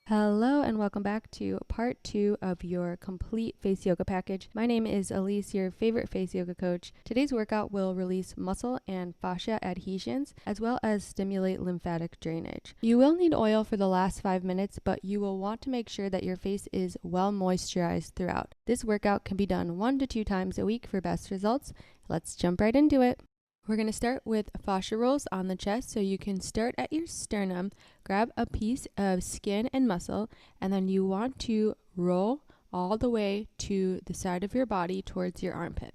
Hello and welcome back to part 2 of your complete face yoga package. My name is Elise, your favorite face yoga coach. Today's workout will release muscle and fascia adhesions as well as stimulate lymphatic drainage. You will need oil for the last 5 minutes, but you will want to make sure that your face is well moisturized throughout. This workout can be done 1 to 2 times a week for best results. Let's jump right into it. We're going to start with fascia rolls on the chest, so you can start at your sternum, grab a piece of skin and muscle, and then you want to roll all the way to the side of your body towards your armpit.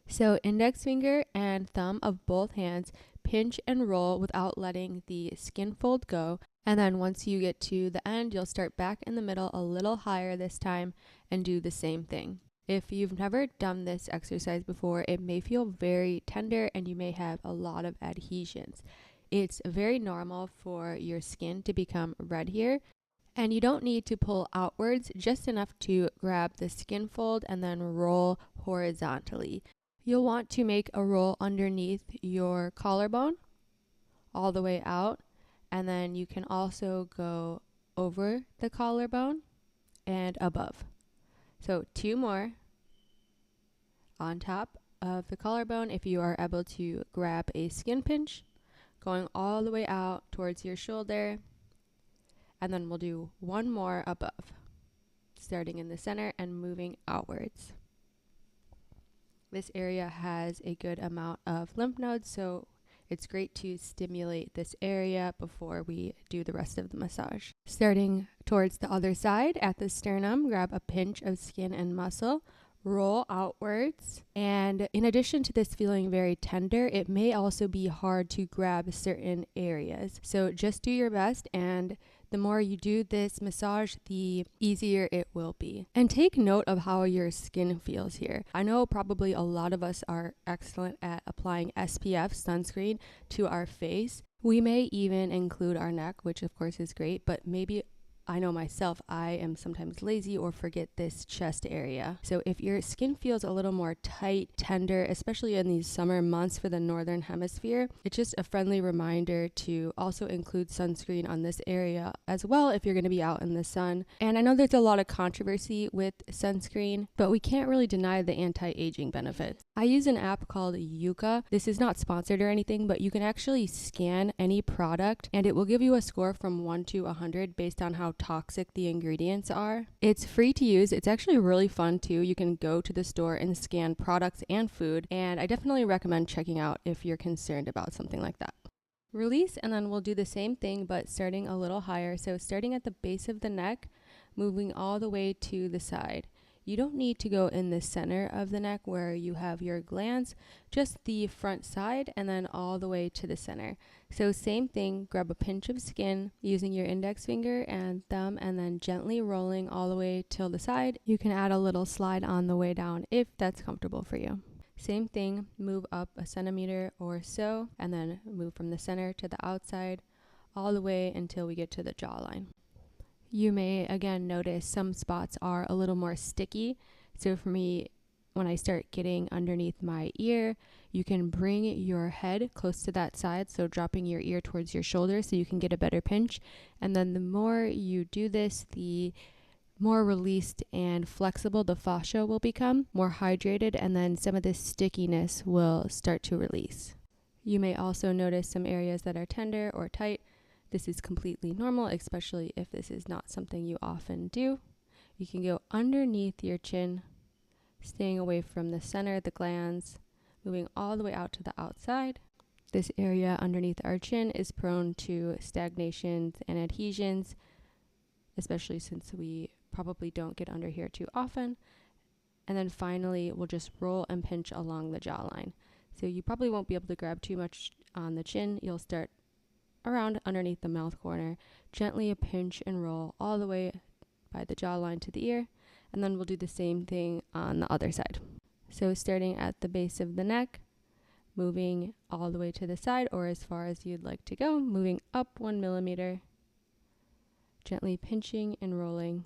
So index finger and thumb of both hands pinch and roll without letting the skin fold go. And then once you get to the end, you'll start back in the middle a little higher this time and do the same thing. If you've never done this exercise before, it may feel very tender and you may have a lot of adhesions. It's very normal for your skin to become red here, and you don't need to pull outwards, just enough to grab the skin fold and then roll horizontally. You'll want to make a roll underneath your collarbone all the way out, and then you can also go over the collarbone and above. So 2 more on top of the collarbone if you are able to grab a skin pinch, going all the way out towards your shoulder, and then we'll do 1 more above, starting in the center and moving outwards. This area has a good amount of lymph nodes, so it's great to stimulate this area before we do the rest of the massage. Starting towards the other side at the sternum, grab a pinch of skin and muscle, roll outwards, and in addition to this feeling very tender, it may also be hard to grab certain areas. So just do your best, and the more you do this massage, the easier it will be. And take note of how your skin feels here. I know probably a lot of us are excellent at applying SPF sunscreen to our face. We may even include our neck, which of course is great, but maybe I know myself, I am sometimes lazy or forget this chest area. So if your skin feels a little more tight, tender, especially in these summer months for the northern hemisphere, it's just a friendly reminder to also include sunscreen on this area as well if you're going to be out in the sun. And I know there's a lot of controversy with sunscreen, but we can't really deny the anti-aging benefits. I use an app called Yuka. This is not sponsored or anything, but you can actually scan any product and it will give you a score from 1 to 100 based on how toxic the ingredients are. It's free to use. It's actually really fun too. You can go to the store and scan products and food, and I definitely recommend checking out if you're concerned about something like that. Release, and then we'll do the same thing but starting a little higher. So starting at the base of the neck, moving all the way to the side. You don't need to go in the center of the neck where you have your glands, just the front side and then all the way to the center. So same thing, grab a pinch of skin using your index finger and thumb and then gently rolling all the way till the side. You can add a little slide on the way down if that's comfortable for you. Same thing, move up a centimeter or so and then move from the center to the outside all the way until we get to the jawline. You may again notice some spots are a little more sticky. So for me, when I start getting underneath my ear, you can bring your head close to that side, so dropping your ear towards your shoulder so you can get a better pinch. And then the more you do this, the more released and flexible the fascia will become, more hydrated, and then some of this stickiness will start to release. You may also notice some areas that are tender or tight. This is completely normal, especially if this is not something you often do. You can go underneath your chin, staying away from the center of the glands, moving all the way out to the outside. This area underneath our chin is prone to stagnations and adhesions, especially since we probably don't get under here too often. And then finally, we'll just roll and pinch along the jawline. So you probably won't be able to grab too much on the chin. You'll start around underneath the mouth corner, gently pinch and roll all the way by the jawline to the ear, and then we'll do the same thing on the other side. So starting at the base of the neck, moving all the way to the side or as far as you'd like to go, moving up 1 millimeter, gently pinching and rolling.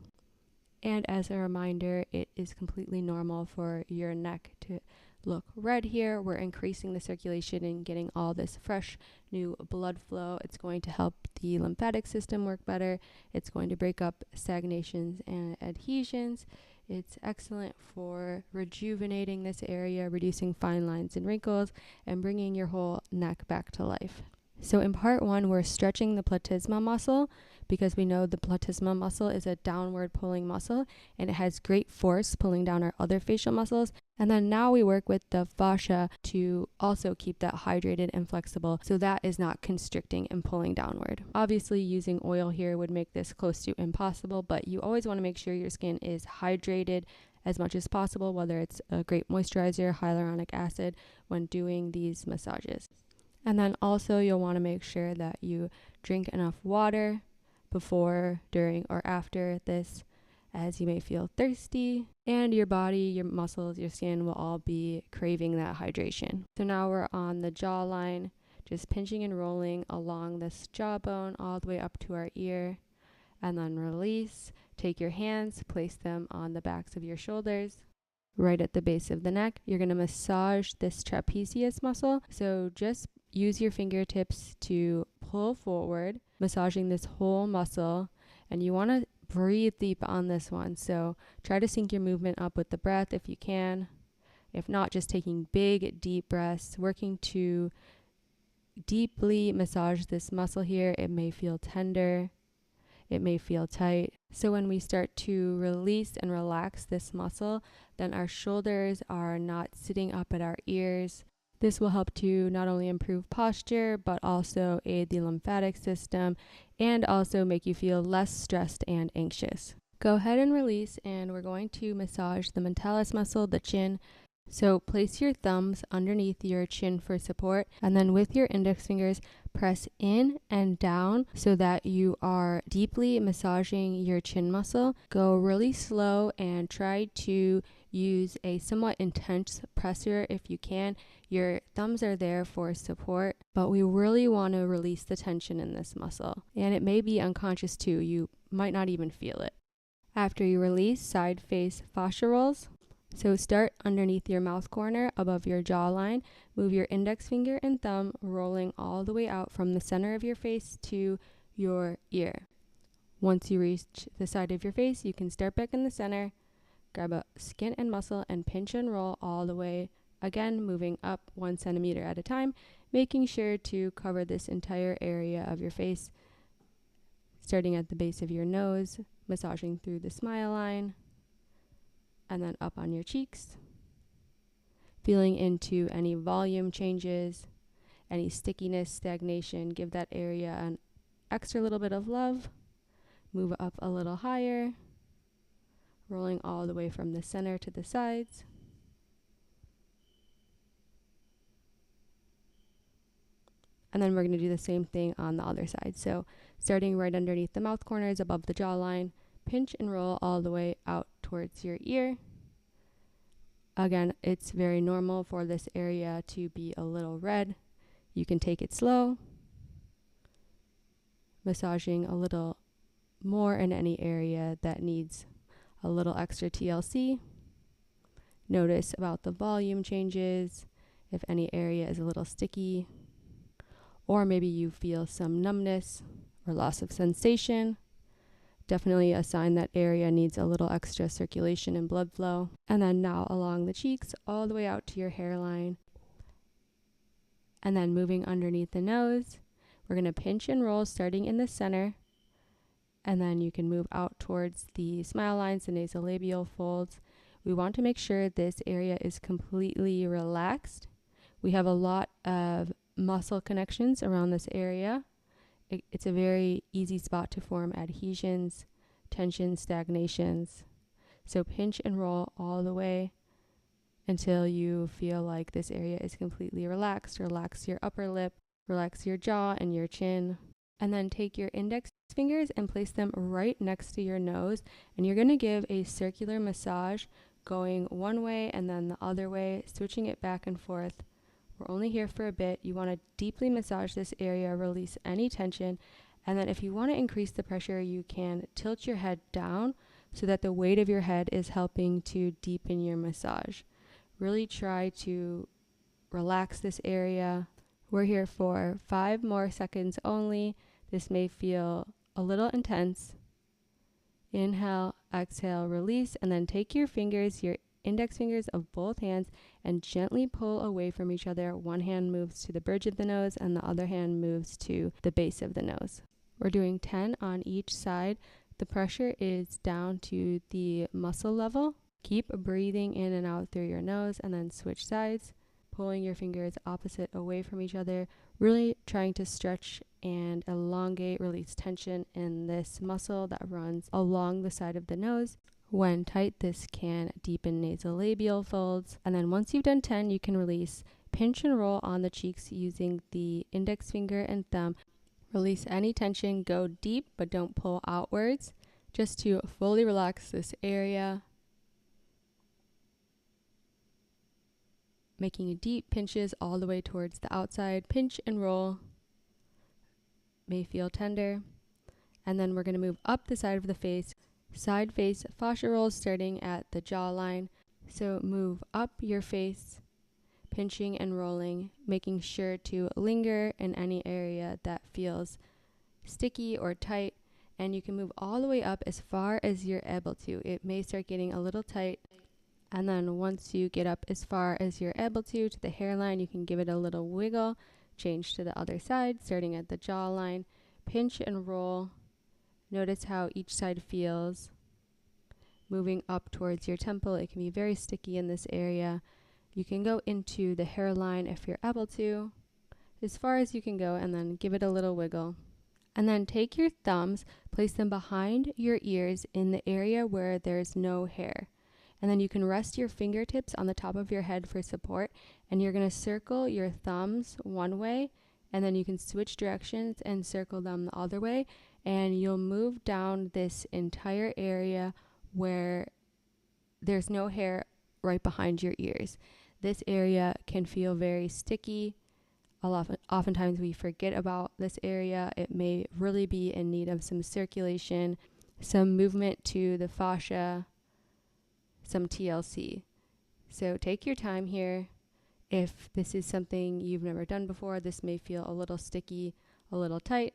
And as a reminder, it is completely normal for your neck to look red here. We're increasing the circulation and getting all this fresh new blood flow. It's going to help the lymphatic system work better. It's going to break up stagnations and adhesions. It's excellent for rejuvenating this area, reducing fine lines and wrinkles, and bringing your whole neck back to life. So in part 1, we're stretching the platysma muscle because we know the platysma muscle is a downward pulling muscle and it has great force pulling down our other facial muscles. And then now we work with the fascia to also keep that hydrated and flexible so that is not constricting and pulling downward. Obviously, using oil here would make this close to impossible, but you always want to make sure your skin is hydrated as much as possible, whether it's a great moisturizer, hyaluronic acid, when doing these massages. And then also you'll want to make sure that you drink enough water before, during, or after this, as you may feel thirsty, and your body, your muscles, your skin will all be craving that hydration. So now we're on the jawline, just pinching and rolling along this jawbone all the way up to our ear, and then release. Take your hands, place them on the backs of your shoulders, right at the base of the neck. You're going to massage this trapezius muscle. So just use your fingertips to pull forward, massaging this whole muscle. And you want to breathe deep on this one. So try to sync your movement up with the breath if you can. If not, just taking big, deep breaths, working to deeply massage this muscle here. It may feel tender. It may feel tight. So when we start to release and relax this muscle, then our shoulders are not sitting up at our ears. This will help to not only improve posture, but also aid the lymphatic system and also make you feel less stressed and anxious. Go ahead and release, and we're going to massage the mentalis muscle, the chin. So place your thumbs underneath your chin for support, and then with your index fingers, press in and down so that you are deeply massaging your chin muscle. Go really slow and try to use a somewhat intense pressure if you can. Your thumbs are there for support, but we really want to release the tension in this muscle. And it may be unconscious too. You might not even feel it. After you release, side face fascia rolls. So start underneath your mouth corner above your jawline. Move your index finger and thumb rolling all the way out from the center of your face to your ear. Once you reach the side of your face, you can start back in the center, grab a skin and muscle and pinch and roll all the way. Again, moving up 1 centimeter at a time, making sure to cover this entire area of your face, starting at the base of your nose, massaging through the smile line, and then up on your cheeks, feeling into any volume changes, any stickiness, stagnation. Give that area an extra little bit of love. Move up a little higher, rolling all the way from the center to the sides. And then we're going to do the same thing on the other side. So starting right underneath the mouth corners above the jawline, pinch and roll all the way out towards your ear. Again, it's very normal for this area to be a little red. You can take it slow, massaging a little more in any area that needs a little extra TLC. Notice about the volume changes, if any area is a little sticky, or maybe you feel some numbness or loss of sensation. Definitely a sign that area needs a little extra circulation and blood flow. And then now along the cheeks, all the way out to your hairline. And then moving underneath the nose, we're going to pinch and roll starting in the center. And then you can move out towards the smile lines, the nasolabial folds. We want to make sure this area is completely relaxed. We have a lot of muscle connections around this area. It's a very easy spot to form adhesions, tension, stagnations. So pinch and roll all the way until you feel like this area is completely relaxed. Relax your upper lip, relax your jaw and your chin. And then take your index fingers and place them right next to your nose. And you're going to give a circular massage going one way and then the other way, switching it back and forth. We're only here for a bit. You want to deeply massage this area, release any tension. And then if you want to increase the pressure, you can tilt your head down so that the weight of your head is helping to deepen your massage. Really try to relax this area. We're here for 5 more seconds only. This may feel a little intense. Inhale, exhale, release, and then take your fingers, your index fingers of both hands, and gently pull away from each other. One hand moves to the bridge of the nose and the other hand moves to the base of the nose. We're doing 10 on each side. The pressure is down to the muscle level. Keep breathing in and out through your nose and then switch sides, pulling your fingers opposite away from each other, really trying to stretch and elongate, release tension in this muscle that runs along the side of the nose. When tight, this can deepen nasolabial folds. And then once you've done 10, you can release. Pinch and roll on the cheeks using the index finger and thumb. Release any tension, go deep, but don't pull outwards, just to fully relax this area. Making deep pinches all the way towards the outside. Pinch and roll. May feel tender. And then we're going to move up the side of the face. Side face fascia rolls starting at the jawline. So move up your face, pinching and rolling, making sure to linger in any area that feels sticky or tight. And you can move all the way up as far as you're able to. It may start getting a little tight. And then once you get up as far as you're able to the hairline, you can give it a little wiggle. Change to the other side, starting at the jawline. Pinch and roll. Notice how each side feels. Moving up towards your temple, it can be very sticky in this area. You can go into the hairline if you're able to, as far as you can go, and then give it a little wiggle. And then take your thumbs, place them behind your ears in the area where there's no hair. And then you can rest your fingertips on the top of your head for support, and you're going to circle your thumbs one way, and then you can switch directions and circle them the other way, and you'll move down this entire area where there's no hair right behind your ears. This area can feel very sticky. Oftentimes we forget about this area. It may really be in need of some circulation, some movement to the fascia, some TLC. So take your time here. If this is something you've never done before, this may feel a little sticky, a little tight.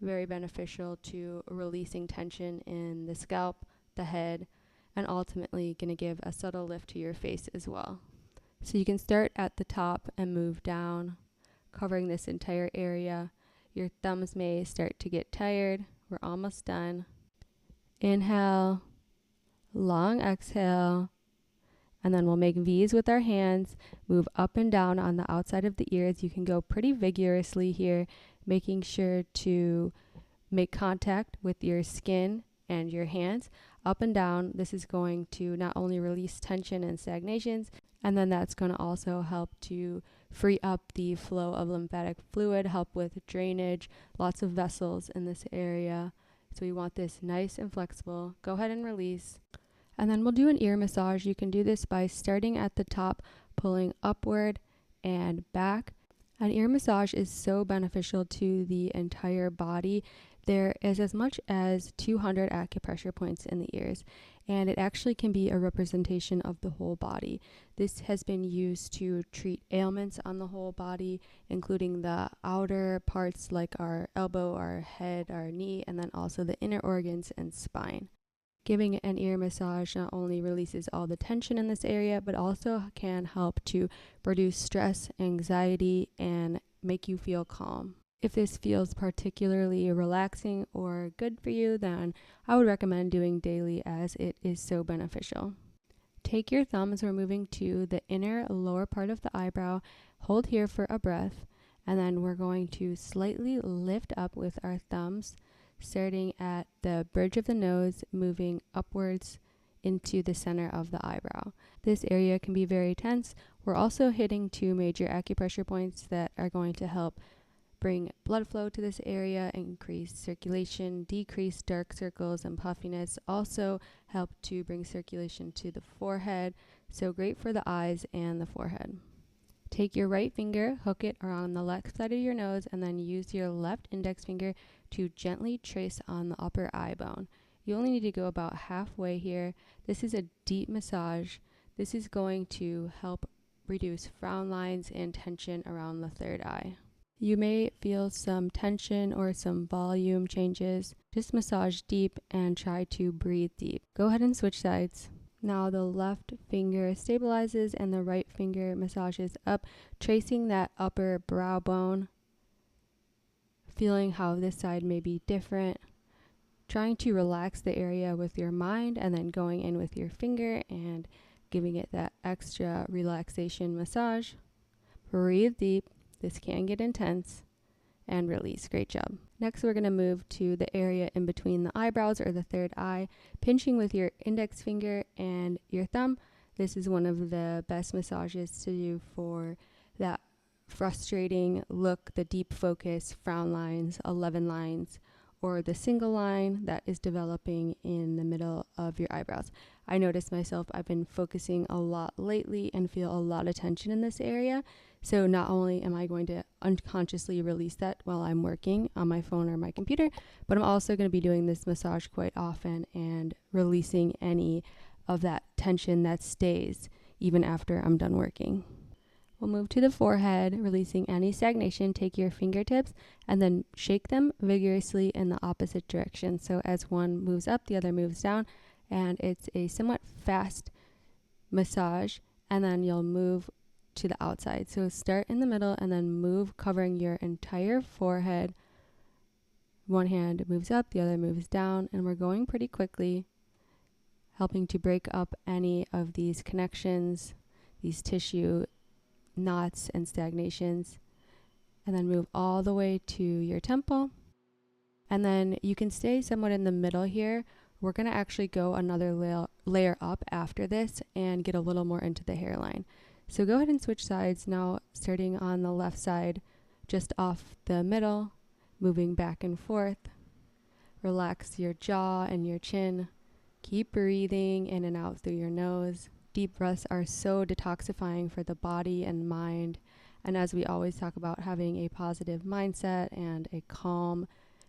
Very beneficial to releasing tension in the scalp, the head, and ultimately going to give a subtle lift to your face as well. So you can start at the top and move down, covering this entire area. Your thumbs may start to get tired. We're almost done. Inhale, long exhale, and then we'll make V's with our hands, move up and down on the outside of the ears. You can go pretty vigorously here, making sure to make contact with your skin and your hands up and down. This is going to not only release tension and stagnations, and then that's going to also help to free up the flow of lymphatic fluid, help with drainage, lots of vessels in this area. So we want this nice and flexible. Go ahead and release. And then we'll do an ear massage. You can do this by starting at the top, pulling upward and back. An ear massage is so beneficial to the entire body. There is as much as 200 acupressure points in the ears, and it actually can be a representation of the whole body. This has been used to treat ailments on the whole body, including the outer parts like our elbow, our head, our knee, and then also the inner organs and spine. Giving an ear massage not only releases all the tension in this area, but also can help to reduce stress, anxiety, and make you feel calm. If this feels particularly relaxing or good for you, then I would recommend doing daily as it is so beneficial. Take your thumbs, we're moving to the inner lower part of the eyebrow. Hold here for a breath, and then we're going to slightly lift up with our thumbs, starting at the bridge of the nose, moving upwards into the center of the eyebrow. This area can be very tense. We're also hitting 2 major acupressure points that are going to help bring blood flow to this area, increase circulation, decrease dark circles and puffiness, also help to bring circulation to the forehead. So great for the eyes and the forehead. Take your right finger, hook it around the left side of your nose, and then use your left index finger to gently trace on the upper eye bone. You only need to go about halfway here. This is a deep massage. This is going to help reduce frown lines and tension around the third eye. You may feel some tension or some volume changes. Just massage deep and try to breathe deep. Go ahead and switch sides. Now the left finger stabilizes and the right finger massages up, tracing that upper brow bone, feeling how this side may be different, trying to relax the area with your mind and then going in with your finger and giving it that extra relaxation massage. Breathe deep. This can get intense. And release. Great job. Next, we're going to move to the area in between the eyebrows or the third eye, pinching with your index finger and your thumb. This is one of the best massages to do for that frustrating look, the deep focus, frown lines, 11 lines, or the single line that is developing in the middle of your eyebrows. I notice myself, I've been focusing a lot lately and feel a lot of tension in this area. So not only am I going to unconsciously release that while I'm working on my phone or my computer, but I'm also going to be doing this massage quite often and releasing any of that tension that stays even after I'm done working. We'll move to the forehead, releasing any stagnation. Take your fingertips and then shake them vigorously in the opposite direction. So as one moves up, the other moves down, and it's a somewhat fast massage, and then you'll move to the outside. So start in the middle and then move, covering your entire forehead. One hand moves up, the other moves down, and we're going pretty quickly, helping to break up any of these connections, these tissue knots and stagnations, and then move all the way to your temple. And then you can stay somewhat in the middle here. We're going to actually go another layer up after this and get a little more into the hairline. So go ahead and switch sides now, starting on the left side, just off the middle, moving back and forth. Relax your jaw and your chin. Keep breathing in and out through your nose. Deep breaths are so detoxifying for the body and mind. And as we always talk about, having a positive mindset and a calm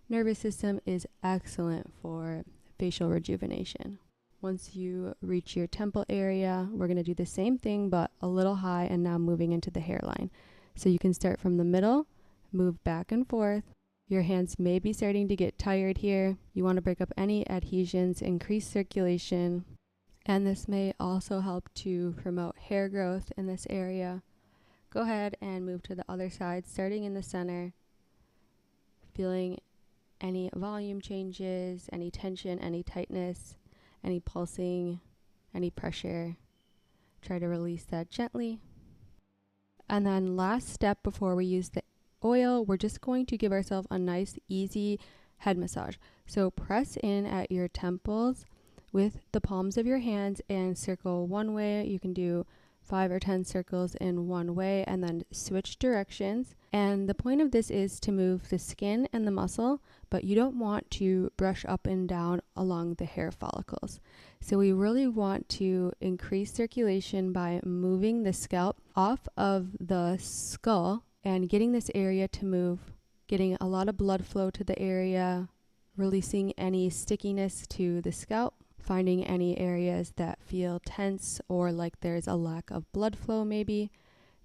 nervous system is excellent for facial rejuvenation. Once you reach your temple area, we're going to do the same thing, but a little high, and now moving into the hairline. So you can start from the middle, move back and forth. Your hands may be starting to get tired here. You want to break up any adhesions, increase circulation. And this may also help to promote hair growth in this area. Go ahead and move to the other side, starting in the center, feeling any volume changes, any tension, any tightness, any pulsing, any pressure. Try to release that gently. And then last step before we use the oil, we're just going to give ourselves a nice, easy head massage. So press in at your temples with the palms of your hands and circle one way. You can do 5 or 10 circles in one way and then switch directions. And the point of this is to move the skin and the muscle, but you don't want to brush up and down along the hair follicles. So we really want to increase circulation by moving the scalp off of the skull and getting this area to move, getting a lot of blood flow to the area, releasing any stickiness to the scalp, finding any areas that feel tense or like there's a lack of blood flow maybe,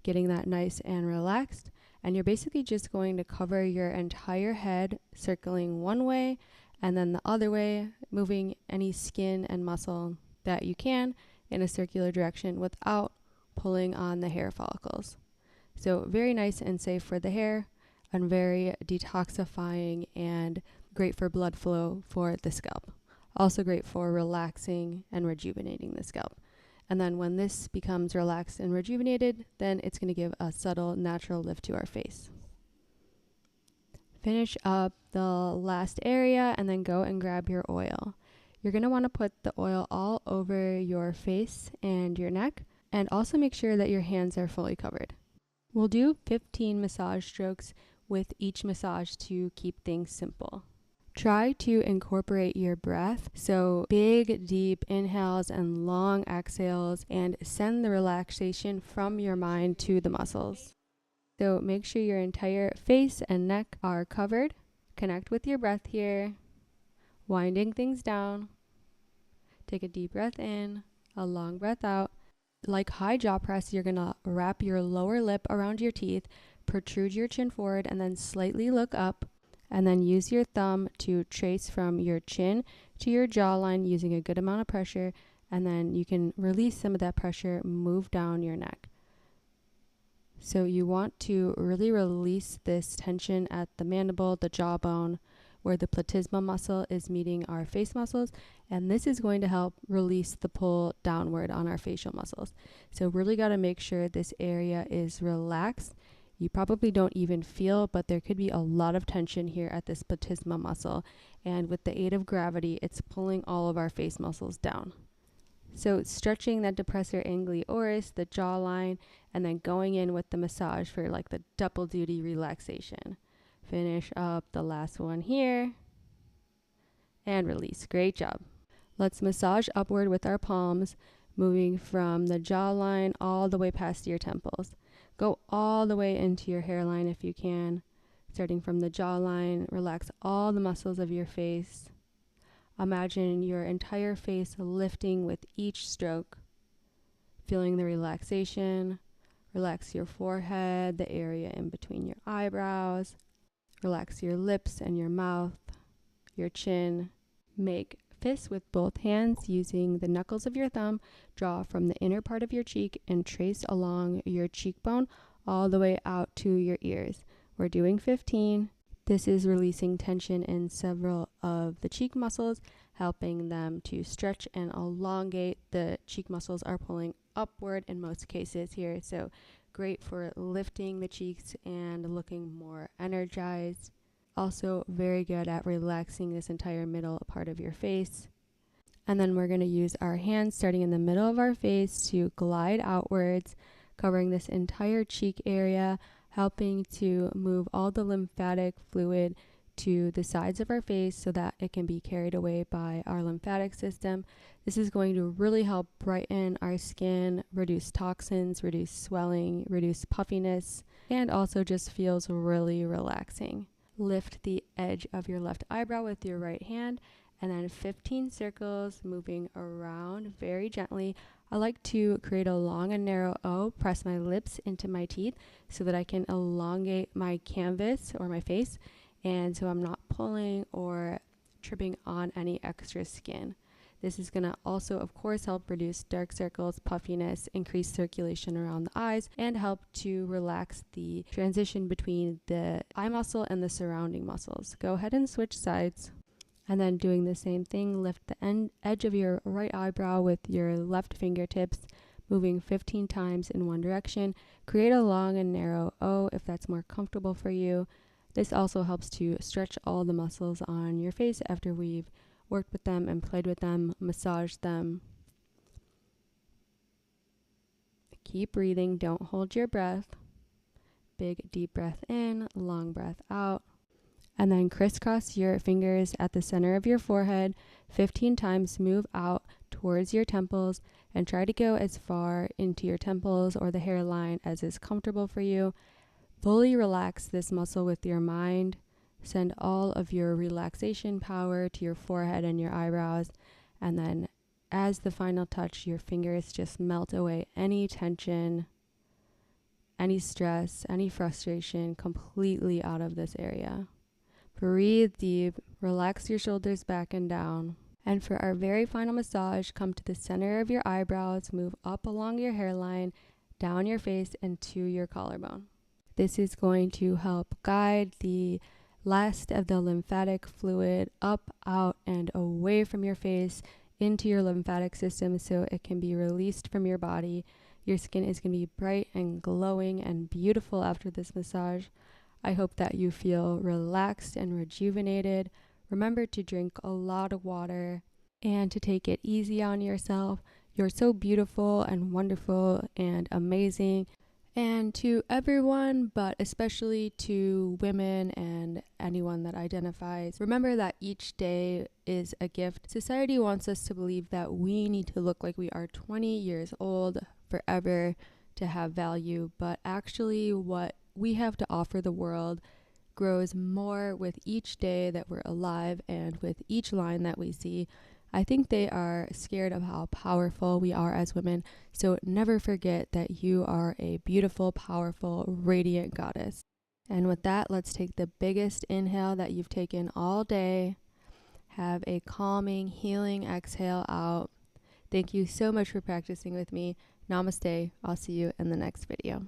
getting that nice and relaxed. And you're basically just going to cover your entire head, circling one way and then the other way, moving any skin and muscle that you can in a circular direction without pulling on the hair follicles. So very nice and safe for the hair and very detoxifying and great for blood flow for the scalp. Also great for relaxing and rejuvenating the scalp. And then when this becomes relaxed and rejuvenated, then it's going to give a subtle, natural lift to our face. Finish up the last area and then go and grab your oil. You're going to want to put the oil all over your face and your neck, and also make sure that your hands are fully covered. We'll do 15 massage strokes with each massage to keep things simple. Try to incorporate your breath, so big, deep inhales and long exhales, and send the relaxation from your mind to the muscles. So make sure your entire face and neck are covered. Connect with your breath here. Winding things down. Take a deep breath in, a long breath out. Like high jaw press, you're gonna wrap your lower lip around your teeth, protrude your chin forward, and then slightly look up. And then use your thumb to trace from your chin to your jawline using a good amount of pressure. And then you can release some of that pressure, move down your neck. So you want to really release this tension at the mandible, the jawbone, where the platysma muscle is meeting our face muscles. And this is going to help release the pull downward on our facial muscles. So really got to make sure this area is relaxed. You probably don't even feel, but there could be a lot of tension here at this platysma muscle. And with the aid of gravity, it's pulling all of our face muscles down. So stretching that depressor anguli oris, the jawline, and then going in with the massage for like the double duty relaxation. Finish up the last one here. And release. Great job. Let's massage upward with our palms, moving from the jawline all the way past your temples. Go all the way into your hairline if you can. Starting from the jawline, relax all the muscles of your face. Imagine your entire face lifting with each stroke. Feeling the relaxation. Relax your forehead, the area in between your eyebrows. Relax your lips and your mouth, your chin. Make fists with both hands using the knuckles of your thumb. Draw from the inner part of your cheek and trace along your cheekbone all the way out to your ears. We're doing 15. This is releasing tension in several of the cheek muscles, helping them to stretch and elongate. The cheek muscles are pulling upward in most cases here, so great for lifting the cheeks and looking more energized. Also very good at relaxing this entire middle part of your face. And then we're going to use our hands starting in the middle of our face to glide outwards, covering this entire cheek area, helping to move all the lymphatic fluid to the sides of our face so that it can be carried away by our lymphatic system. This is going to really help brighten our skin, reduce toxins, reduce swelling, reduce puffiness, and also just feels really relaxing. Lift the edge of your left eyebrow with your right hand, and then 15 circles moving around very gently. I like to create a long and narrow O, press my lips into my teeth so that I can elongate my canvas or my face, and so I'm not pulling or tripping on any extra skin. This is going to also, of course, help reduce dark circles, puffiness, increase circulation around the eyes, and help to relax the transition between the eye muscle and the surrounding muscles. Go ahead and switch sides. And then doing the same thing, lift the edge of your right eyebrow with your left fingertips, moving 15 times in one direction. Create a long and narrow O if that's more comfortable for you. This also helps to stretch all the muscles on your face after we've worked with them and played with them, massaged them. Keep breathing, don't hold your breath. Big deep breath in, long breath out. And then crisscross your fingers at the center of your forehead 15 times, move out towards your temples, and try to go as far into your temples or the hairline as is comfortable for you. Fully relax this muscle with your mind. Send all of your relaxation power to your forehead and your eyebrows. And then as the final touch, your fingers just melt away any tension, any stress, any frustration completely out of this area. Breathe deep, relax your shoulders back and down. And for our very final massage, come to the center of your eyebrows, move up along your hairline, down your face, and to your collarbone. This is going to help guide the last of the lymphatic fluid up, out, and away from your face into your lymphatic system so it can be released from your body. Your skin is going to be bright and glowing and beautiful after this massage. I hope that you feel relaxed and rejuvenated. Remember to drink a lot of water and to take it easy on yourself. You're so beautiful and wonderful and amazing. And to everyone, but especially to women and anyone that identifies, remember that each day is a gift. Society wants us to believe that we need to look like we are 20 years old forever to have value, but actually what we have to offer the world grows more with each day that we're alive and with each line that we see. I think they are scared of how powerful we are as women. So never forget that you are a beautiful, powerful, radiant goddess. And with that, let's take the biggest inhale that you've taken all day. Have a calming, healing exhale out. Thank you so much for practicing with me. Namaste. I'll see you in the next video.